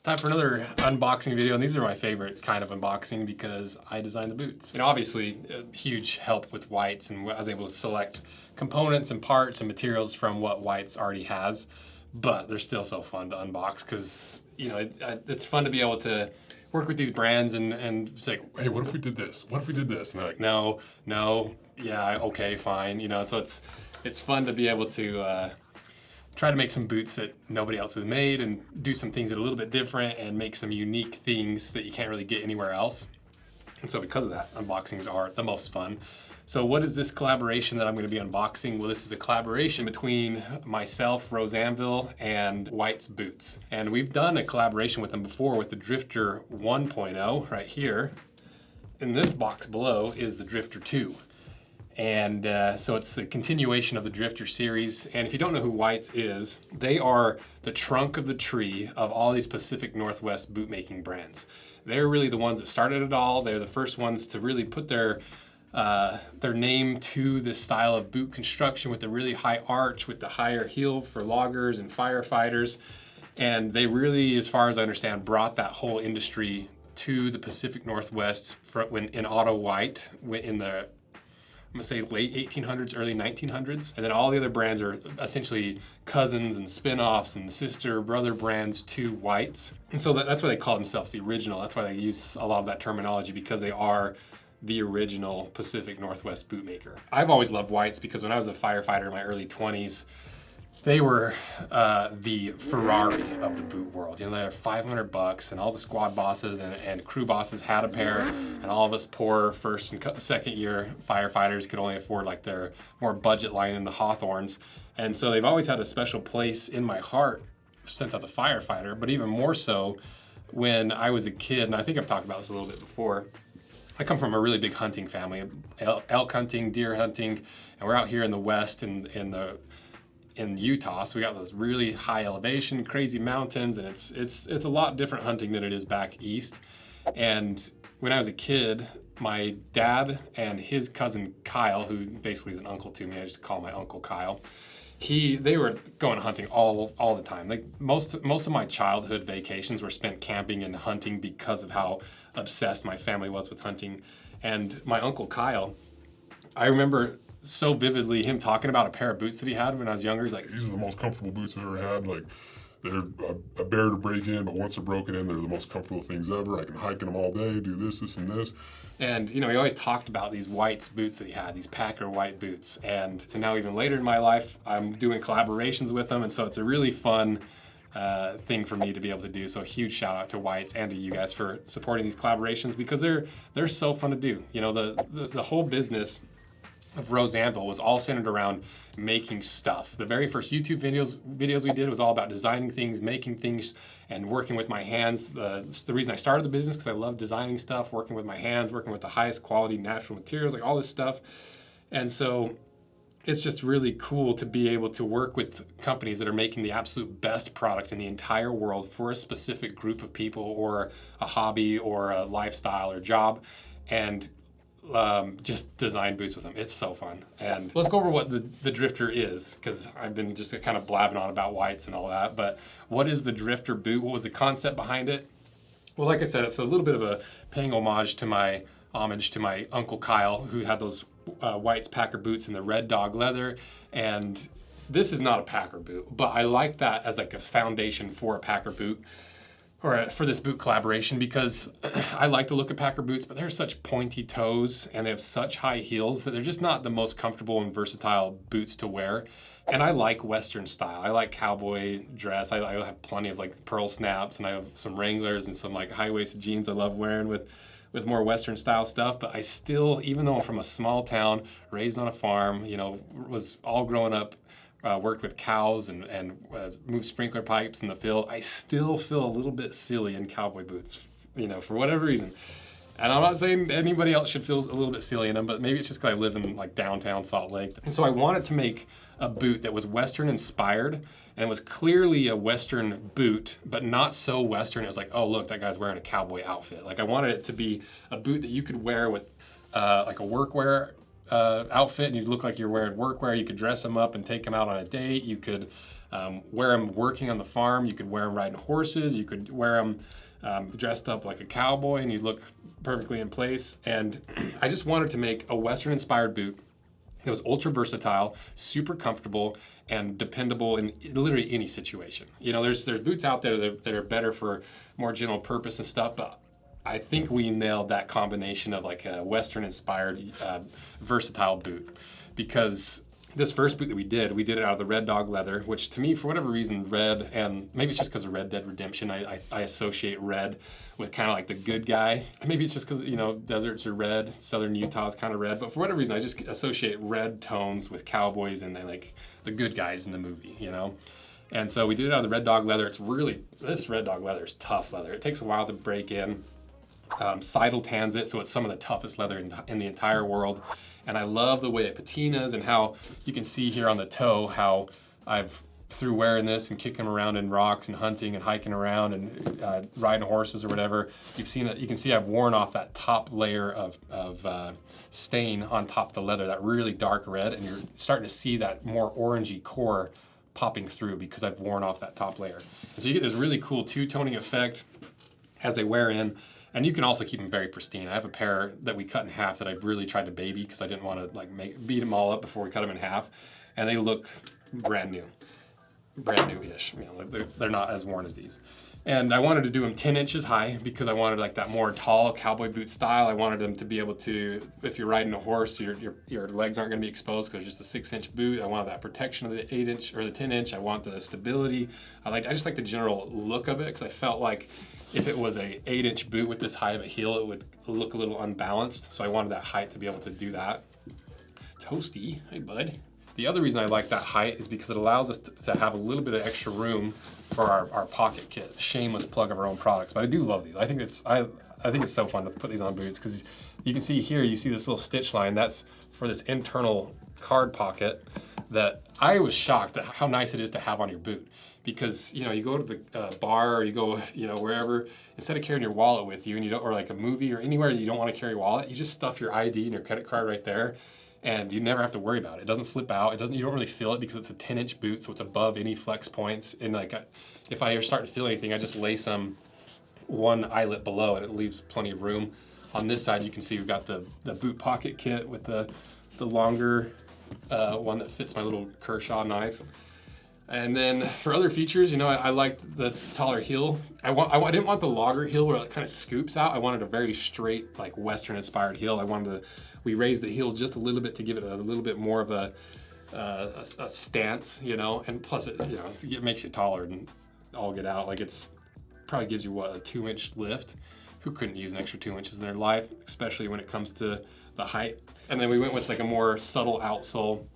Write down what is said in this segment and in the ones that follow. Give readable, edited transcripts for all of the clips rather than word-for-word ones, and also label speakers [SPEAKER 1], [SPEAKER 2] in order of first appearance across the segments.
[SPEAKER 1] Time for another unboxing video, and these are my favorite kind of unboxing because I designed the boots. And obviously, a huge help with Whites, and I was able to select components and parts and materials from what Whites already has, but they're still so fun to unbox because, you know, it's fun to be able to work with these brands and say, hey, what if we did this? What if we did this? And they're like, no, yeah, okay, fine. You know, so it's fun to be able to try to make some boots that nobody else has made and do some things that are a little bit different and make some unique things that you can't really get anywhere else. And so because of that, unboxings are the most fun. So what is this collaboration that I'm going to be unboxing? Well, this is a collaboration between myself, Rose Anvil, and White's Boots. And we've done a collaboration with them before with the Drifter 1.0 right here. In this box below is the Drifter 2. And so it's a continuation of the Drifter series. And if you don't know who Whites is, they are the trunk of the tree of all these Pacific Northwest boot making brands. They're really the ones that started it all. They're the first ones to really put their name to this style of boot construction with the really high arch, with the higher heel for loggers and firefighters. And they really, as far as I understand, brought that whole industry to the Pacific Northwest in auto white in the I'm gonna say late 1800s, early 1900s. And then all the other brands are essentially cousins and spin-offs and sister, brother brands to Whites. And so that's why they call themselves the original. That's why they use a lot of that terminology, because they are the original Pacific Northwest boot maker. I've always loved Whites because when I was a firefighter in my early 20s, they were the Ferrari of the boot world. You know, they're $500, and all the squad bosses and crew bosses had a pair, and all of us poor first and second year firefighters could only afford like their more budget line in the Hawthorns. And so they've always had a special place in my heart since I was a firefighter, but even more so when I was a kid, and I think I've talked about this a little bit before. I come from a really big hunting family, elk hunting, deer hunting, and we're out here in the West in Utah, so we got those really high elevation, crazy mountains, and it's a lot different hunting than it is back east. And when I was a kid, my dad and his cousin Kyle, who basically is an uncle to me, I just call my Uncle Kyle, they were going hunting all the time. Like most of my childhood vacations were spent camping and hunting because of how obsessed my family was with hunting. And my Uncle Kyle, I remember so vividly him talking about a pair of boots that he had when I was younger. He's like, these are the most comfortable boots I've ever had. Like, they're a bear to break in, but once they're broken in, they're the most comfortable things ever. I can hike in them all day, do this, and this. And, you know, he always talked about these Whites boots that he had, these Packer white boots. And so now even later in my life, I'm doing collaborations with them. And so it's a really fun thing for me to be able to do. So a huge shout out to Whites and to you guys for supporting these collaborations, because they're so fun to do. You know, the whole business of Rose Anvil was all centered around making stuff. The very first YouTube videos we did was all about designing things, making things, and working with my hands. It's the reason I started the business, because I love designing stuff, working with my hands, working with the highest quality natural materials, like all this stuff. And so it's just really cool to be able to work with companies that are making the absolute best product in the entire world for a specific group of people, or a hobby, or a lifestyle, or job, and just design boots with them. It's so fun. And let's go over what the Drifter is, because I've been just kind of blabbing on about Whites and all that. But what is the Drifter boot? What was the concept behind it? Well, like I said, it's a little bit of a paying homage to my Uncle Kyle, who had those Whites Packer boots in the red dog leather. And this is not a Packer boot, but I like that as like a foundation for a Packer boot, or for this boot collaboration, because I like the look of Packer boots, but they're such pointy toes and they have such high heels that they're just not the most comfortable and versatile boots to wear. And I like Western style. I like cowboy dress. I have plenty of like pearl snaps, and I have some Wranglers and some like high-waisted jeans I love wearing with more Western style stuff. But I still, even though I'm from a small town, raised on a farm, you know, was all growing up, worked with cows and moved sprinkler pipes in the field, I still feel a little bit silly in cowboy boots, you know, for whatever reason. And I'm not saying anybody else should feel a little bit silly in them, but maybe it's just because I live in like downtown Salt Lake. And so I wanted to make a boot that was Western inspired and was clearly a Western boot, but not so Western. It was like, oh, look, that guy's wearing a cowboy outfit. Like I wanted it to be a boot that you could wear with like a workwear outfit, and you look like you're wearing workwear. You could dress them up and take them out on a date. You could wear them working on the farm. You could wear them riding horses. You could wear them dressed up like a cowboy, and you'd look perfectly in place. And I just wanted to make a Western-inspired boot that was ultra versatile, super comfortable, and dependable in literally any situation. You know, there's boots out there that are better for more general purpose and stuff, but I think we nailed that combination of like a Western-inspired, versatile boot. Because this first boot that we did it out of the Red Dog leather, which to me, for whatever reason, red, and maybe it's just because of Red Dead Redemption, I associate red with kind of like the good guy. Maybe it's just because, you know, deserts are red, southern Utah is kind of red, but for whatever reason, I just associate red tones with cowboys and like the good guys in the movie, you know? And so we did it out of the Red Dog leather. This Red Dog leather is tough leather. It takes a while to break in. Seidel tans it, so it's some of the toughest leather in the entire world. And I love the way it patinas, and how you can see here on the toe how I've, through wearing this and kicking around in rocks and hunting and hiking around and riding horses or whatever, you can see I've worn off that top layer of stain on top of the leather, that really dark red, and you're starting to see that more orangey core popping through because I've worn off that top layer. And so you get this really cool two-toning effect as they wear in. And you can also keep them very pristine. I have a pair that we cut in half that I really tried to baby because I didn't want to like beat them all up before we cut them in half, and they look brand new-ish. You know, they're not as worn as these. And I wanted to do them 10 inches high because I wanted like that more tall cowboy boot style. I wanted them to be able to, if you're riding a horse, your legs aren't going to be exposed because it's just a 6-inch boot. I wanted that protection of the 8-inch or the 10-inch. I want the stability. I just like the general look of it because I felt like if it was a 8-inch boot with this high of a heel, it would look a little unbalanced. So I wanted that height to be able to do that. Toasty, hey bud. The other reason I like that height is because it allows us to have a little bit of extra room for our pocket kit. Shameless plug of our own products, but I do love these. I think it's so fun to put these on boots because you can see here, you see this little stitch line. That's for this internal card pocket that I was shocked at how nice it is to have on your boot. Because, you know, you go to the bar or you go, you know, wherever, instead of carrying your wallet with you, and you don't, or like a movie or anywhere you don't want to carry your wallet, you just stuff your ID and your credit card right there, and you never have to worry about it. It doesn't slip out. You don't really feel it because it's a 10-inch boot, so it's above any flex points. And like, if I ever start to feel anything, I just lay some one eyelet below, and it leaves plenty of room. On this side, you can see we've got the boot pocket kit with the longer one that fits my little Kershaw knife. And then for other features, you know, I liked the taller heel. I didn't want the logger heel where it kind of scoops out. I wanted a very straight, like Western-inspired heel. We raised the heel just a little bit to give it a little bit more of a stance, you know. And plus, it makes you taller and all get out. Like probably gives you a 2-inch lift. Who couldn't use an extra 2 inches in their life, especially when it comes to the height? And then we went with like a more subtle outsole,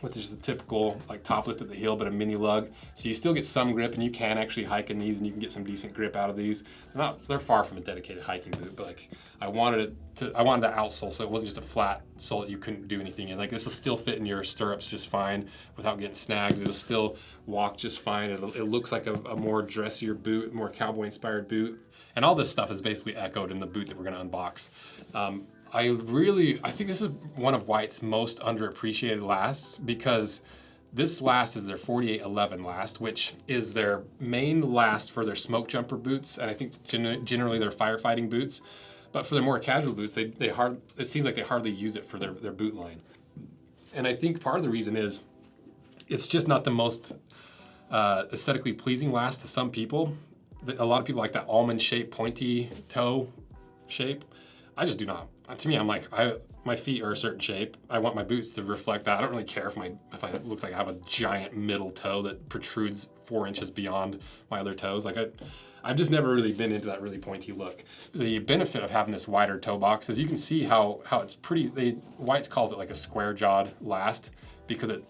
[SPEAKER 1] which is the typical like top lift at the heel, but a mini lug. So you still get some grip, and you can actually hike in these, and you can get some decent grip out of these. They're far from a dedicated hiking boot, but like I wanted that outsole, so it wasn't just a flat sole that you couldn't do anything in. Like this will still fit in your stirrups just fine without getting snagged. It'll still walk just fine. It looks like a more dressier boot, more cowboy-inspired boot. And all this stuff is basically echoed in the boot that we're gonna unbox. I think this is one of White's most underappreciated lasts, because this last is their 4811 last, which is their main last for their smoke jumper boots, and I think generally their firefighting boots. But for their more casual boots, it seems like they hardly use it for their boot line. And I think part of the reason is it's just not the most aesthetically pleasing last to some people. A lot of people like that almond-shaped, pointy toe shape. I just do not. To me, I'm like, my feet are a certain shape. I want my boots to reflect that. I don't really care if it looks like I have a giant middle toe that protrudes 4 inches beyond my other toes. Like I've just never really been into that really pointy look. The benefit of having this wider toe box is you can see how it's pretty. White's calls it like a square jawed last, because it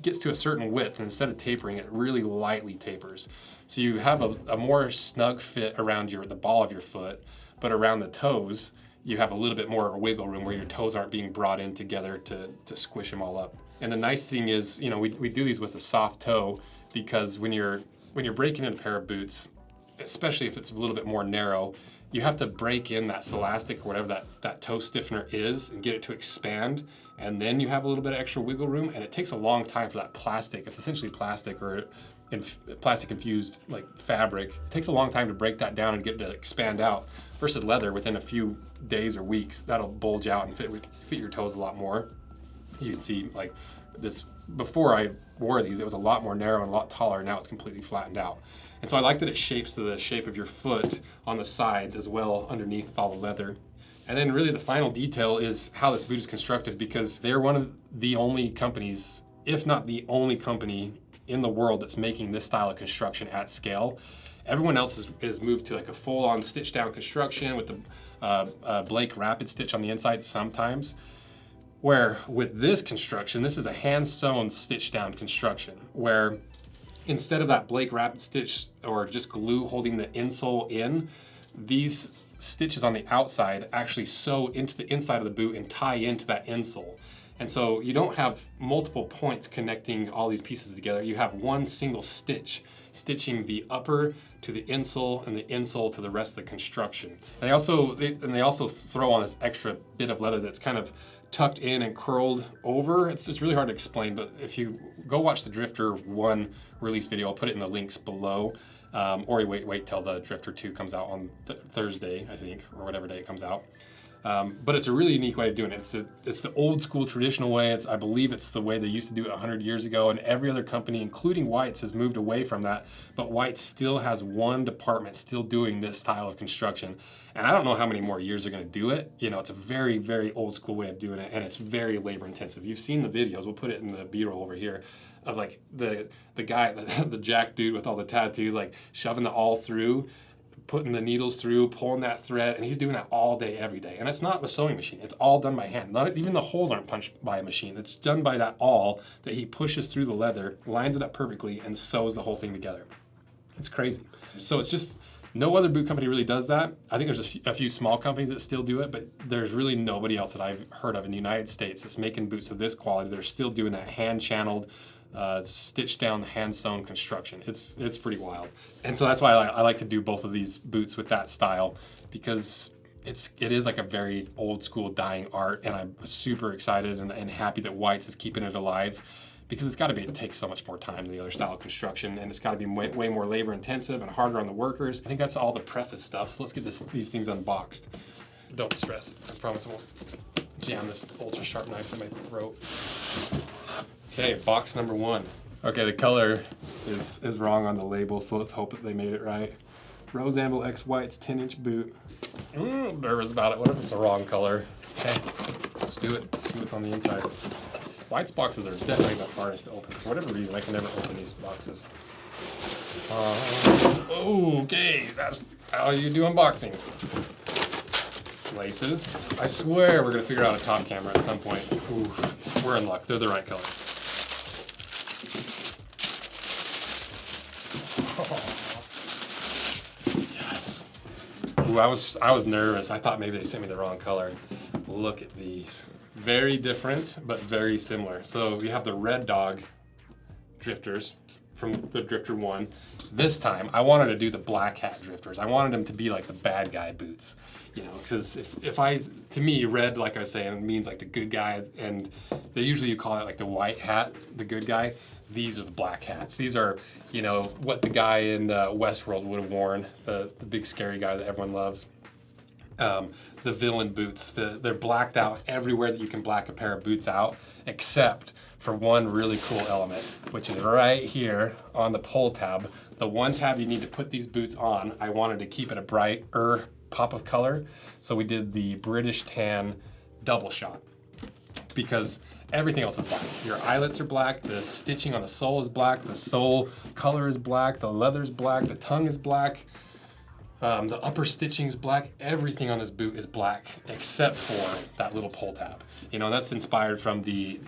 [SPEAKER 1] gets to a certain width, and instead of tapering, it really lightly tapers. So you have a more snug fit around the ball of your foot, but around the toes, you have a little bit more wiggle room where your toes aren't being brought in together to squish them all up. And the nice thing is, we do these with a soft toe, because when you're breaking in a pair of boots, especially if it's a little bit more narrow, you have to break in that Celastic or whatever that toe stiffener is and get it to expand, and then you have a little bit of extra wiggle room, and it takes a long time for that plastic, it's essentially plastic or plastic infused like fabric, it takes a long time to break that down and get it to expand out, versus leather within a few days or weeks, that'll bulge out and fit your toes a lot more. You can see like this, before I wore these, it was a lot more narrow and a lot taller, now it's completely flattened out. And so I like that it shapes to the shape of your foot on the sides as well underneath with all the leather. And then really the final detail is how this boot is constructed, because they're one of the only companies, if not the only company in the world that's making this style of construction at scale. Everyone else is moved to like a full-on stitch down construction with the Blake rapid stitch on the inside sometimes. Where with this construction, this is a hand-sewn stitch down construction, where instead of that Blake rapid stitch or just glue holding the insole in, these stitches on the outside actually sew into the inside of the boot and tie into that insole. And so you don't have multiple points connecting all these pieces together. You have one single stitch stitching the upper to the insole and the insole to the rest of the construction. And they also throw on this extra bit of leather that's kind of tucked in and curled over. It's really hard to explain, but if you go watch the Drifter 1 release video, I'll put it in the links below. Or you wait till the Drifter 2 comes out on Thursday, I think, or whatever day it comes out. But it's a really unique way of doing it. It's the old school traditional way. I believe it's the way they used to do it 100 years ago, and every other company, including White's, has moved away from that. But White's still has one department still doing this style of construction. And I don't know how many more years they're gonna do it. You know, it's a very, very old school way of doing it, and it's very labor intensive. You've seen the videos, we'll put it in the B-roll over here, of like the guy, the Jack dude with all the tattoos, like shoving the awl through, putting the needles through, pulling that thread, and he's doing that all day, every day. And it's not a sewing machine. It's all done by hand. Even the holes aren't punched by a machine. It's done by that awl that he pushes through the leather, lines it up perfectly, and sews the whole thing together. It's crazy. So it's just, no other boot company really does that. I think there's a few small companies that still do it, but there's really nobody else that I've heard of in the United States that's making boots of this quality. They're still doing that hand-channeled, stitched down, hand-sewn construction. It's pretty wild. And so that's why I like to do both of these boots with that style, because it is like a very old school dying art, and I'm super excited and happy that White's is keeping it alive, because it's got to take so much more time than the other style of construction, and it's got to be way more labor intensive and harder on the workers. I think that's all the preface stuff, so let's get these things unboxed. Don't stress, I promise I won't jam this ultra sharp knife in my throat. Okay, box number 1. Okay, the color is wrong on the label, so let's hope that they made it right. Rose Anvil X White's 10-inch boot. I'm nervous about it. What if it's the wrong color? Okay, let's do it. Let's see what's on the inside. White's boxes are definitely the hardest to open. For whatever reason, I can never open these boxes. Okay, that's how you do unboxings. Laces. I swear we're gonna figure out a top camera at some point. Oof, we're in luck. They're the right color. Yes. Ooh, I was nervous. I thought maybe they sent me the wrong color. Look at these. Very different, but very similar. So you have the Red Dog drifters from the Drifter 1. This time, I wanted to do the Black Hat drifters. I wanted them to be like the bad guy boots, you know, because to me, red, like I was saying, means like the good guy, and they usually you call it like the white hat, the good guy. These are the black hats. These are, you know, what the guy in Westworld would have worn, the big scary guy that everyone loves. The villain boots, they're blacked out everywhere that you can black a pair of boots out, except for one really cool element, which is right here on the pull tab. The one tab you need to put these boots on, I wanted to keep it a brighter pop of color, so we did the British Tan double shot, because everything else is black. Your eyelets are black, the stitching on the sole is black, the sole color is black, the leather's black, the tongue is black. The upper stitching's black. Everything on this boot is black except for that little pull tab. You know, that's inspired from the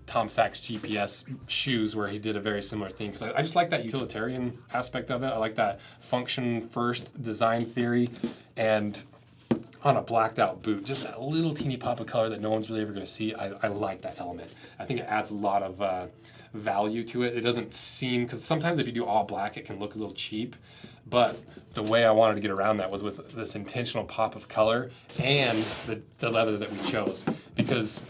[SPEAKER 1] Tom Sachs GPS shoes, where he did a very similar thing. Because I just like that utilitarian aspect of it. I like that function first design theory. And on a blacked out boot, just that little teeny pop of color that no one's really ever going to see, I like that element. I think it adds a lot of value to it. It doesn't seem, because sometimes if you do all black, it can look a little cheap. But the way I wanted to get around that was with this intentional pop of color and the leather that we chose. Because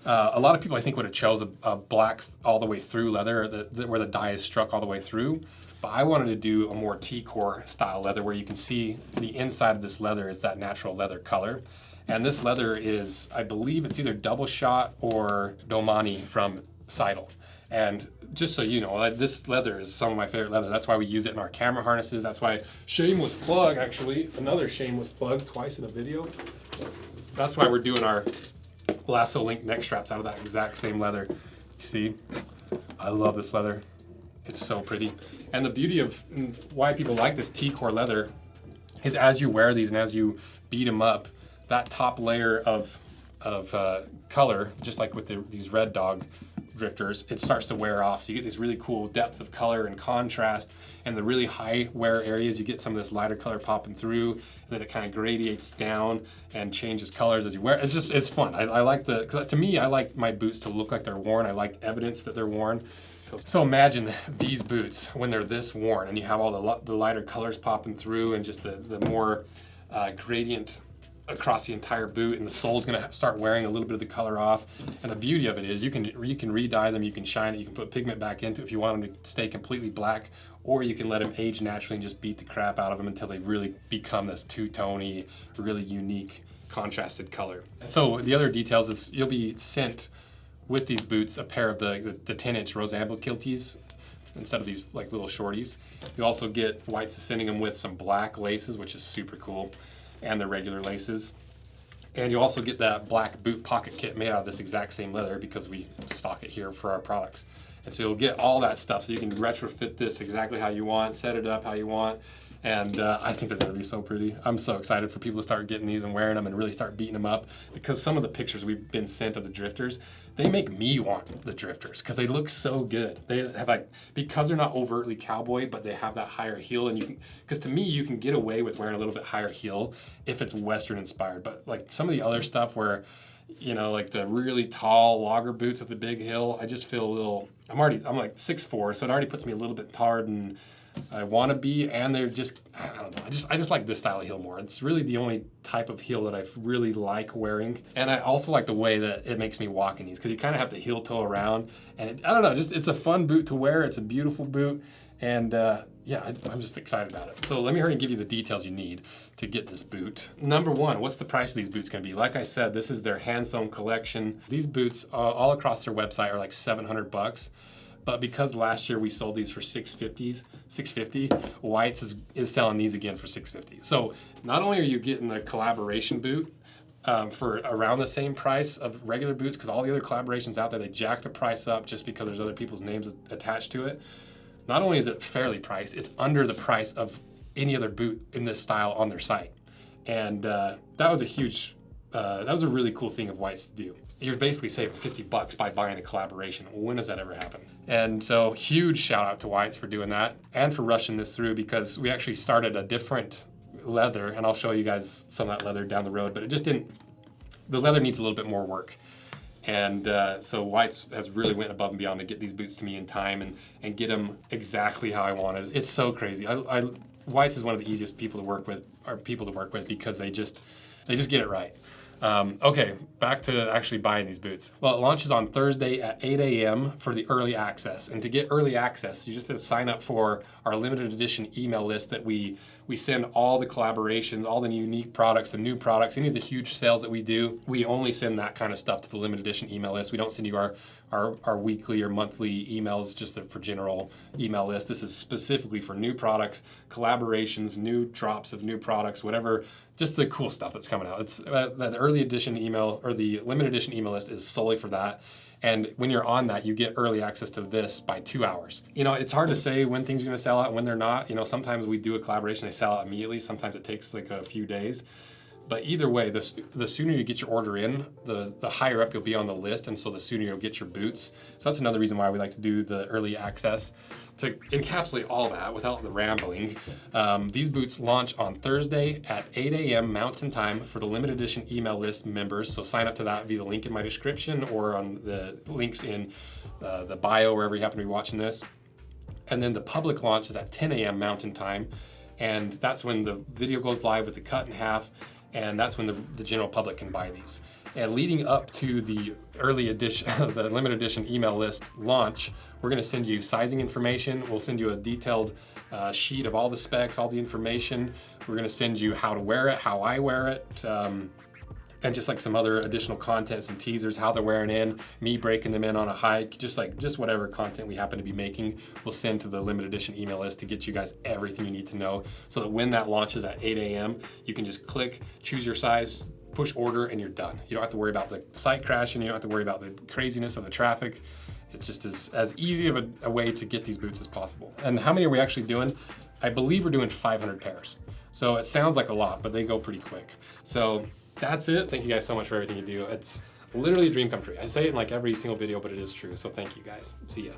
[SPEAKER 1] a lot of people, I think, would have chose a black all the way through leather, where the dye is struck all the way through. But I wanted to do a more T-core style leather where you can see the inside of this leather is that natural leather color. And this leather is, I believe it's either double shot or Domani from Seidel. And just so you know, this leather is some of my favorite leather. That's why we use it in our camera harnesses. That's why, shameless plug actually, another shameless plug twice in a video. That's why we're doing our lasso link neck straps out of that exact same leather. You see, I love this leather. It's so pretty. And the beauty of why people like this T-core leather is as you wear these and as you beat them up, that top layer of color, just like with these Red Dog drifters, it starts to wear off. So you get this really cool depth of color and contrast, and the really high wear areas, you get some of this lighter color popping through, and then it kind of gradiates down and changes colors as you wear. It's fun. I like cause to me, I like my boots to look like they're worn. I like evidence that they're worn. So imagine these boots when they're this worn and you have all the lighter colors popping through and just the more gradient across the entire boot, and the sole's gonna start wearing a little bit of the color off. And the beauty of it is you can re-dye them, you can shine it, you can put pigment back into it if you want them to stay completely black, or you can let them age naturally and just beat the crap out of them until they really become this two-tony, really unique contrasted color. So the other details is you'll be sent with these boots a pair of the 10-inch rose Anvil kilties instead of these like little shorties. You also get White's sending them with some black laces, which is super cool, and the regular laces. And you also get that black boot pocket kit made out of this exact same leather because we stock it here for our products. And so you'll get all that stuff so you can retrofit this exactly how you want, set it up how you want. And I think they're gonna be so pretty. I'm so excited for people to start getting these and wearing them and really start beating them up, because some of the pictures we've been sent of the drifters, they make me want the drifters because they look so good. They have because they're not overtly cowboy, but they have that higher heel, and because to me, you can get away with wearing a little bit higher heel if it's Western inspired. But like some of the other stuff where, like the really tall logger boots with the big heel, I just feel a little, I'm like 6'4", so it already puts me a little bit taller than I want to be, and they're just, I don't know, I just like this style of heel more. It's really the only type of heel that I really like wearing, and I also like the way that it makes me walk in these, because you kind of have to heel toe around, and I don't know, it's a fun boot to wear. It's a beautiful boot, and yeah, I'm just excited about it. So let me hurry and give you the details you need to get this boot. Number one, what's the price of these boots going to be? Like I said, this is their hand-sewn collection. These boots all across their website are like $700. But because last year we sold these for $650, White's is selling these again for $650. So not only are you getting the collaboration boot for around the same price of regular boots, because all the other collaborations out there, they jack the price up just because there's other people's names attached to it. Not only is it fairly priced, it's under the price of any other boot in this style on their site. And that was a really cool thing of White's to do. You're basically saving $50 by buying a collaboration. When does that ever happen? And so huge shout out to White's for doing that and for rushing this through, because we actually started a different leather, and I'll show you guys some of that leather down the road, but the leather needs a little bit more work. And so White's has really went above and beyond to get these boots to me in time and get them exactly how I wanted. It's so crazy. White's is one of the easiest people to work with because they just get it right. Okay, back to actually buying these boots. Well, it launches on Thursday at 8 a.m. for the early access. And to get early access, you just have to sign up for our limited edition email list that we send all the collaborations, all the unique products, the new products, any of the huge sales that we do. We only send that kind of stuff to the limited edition email list. We don't send you our weekly or monthly emails just for general email list. This is specifically for new products, collaborations, new drops of new products, whatever, just the cool stuff that's coming out. It's the early edition email or the limited edition email list is solely for that. And when you're on that, you get early access to this by 2 hours. It's hard to say when things are going to sell out and when they're not. Sometimes we do a collaboration, they sell out immediately. Sometimes it takes like a few days. But either way, the sooner you get your order in, the higher up you'll be on the list, and so the sooner you'll get your boots. So that's another reason why we like to do the early access, to encapsulate all that without the rambling. These boots launch on Thursday at 8 a.m. Mountain Time for the limited edition email list members. So sign up to that via the link in my description or on the links in the bio, wherever you happen to be watching this. And then the public launch is at 10 a.m. Mountain Time. And that's when the video goes live with the cut in half. And that's when the general public can buy these. And leading up to the early edition, the limited edition email list launch, we're gonna send you sizing information. We'll send you a detailed sheet of all the specs, all the information. We're gonna send you how to wear it, how I wear it, and just like some other additional content, some teasers, how they're wearing in, me breaking them in on a hike, just whatever content we happen to be making, we'll send to the limited edition email list to get you guys everything you need to know, so that when that launches at 8 a.m., you can just click, choose your size, push order, and you're done. You don't have to worry about the site crashing, you don't have to worry about the craziness of the traffic. It's just as easy of a way to get these boots as possible. And how many are we actually doing? I believe we're doing 500 pairs. So it sounds like a lot, but they go pretty quick. So that's it. Thank you guys so much for everything you do. It's literally a dream come true. I say it in like every single video, but it is true. So thank you guys. See ya.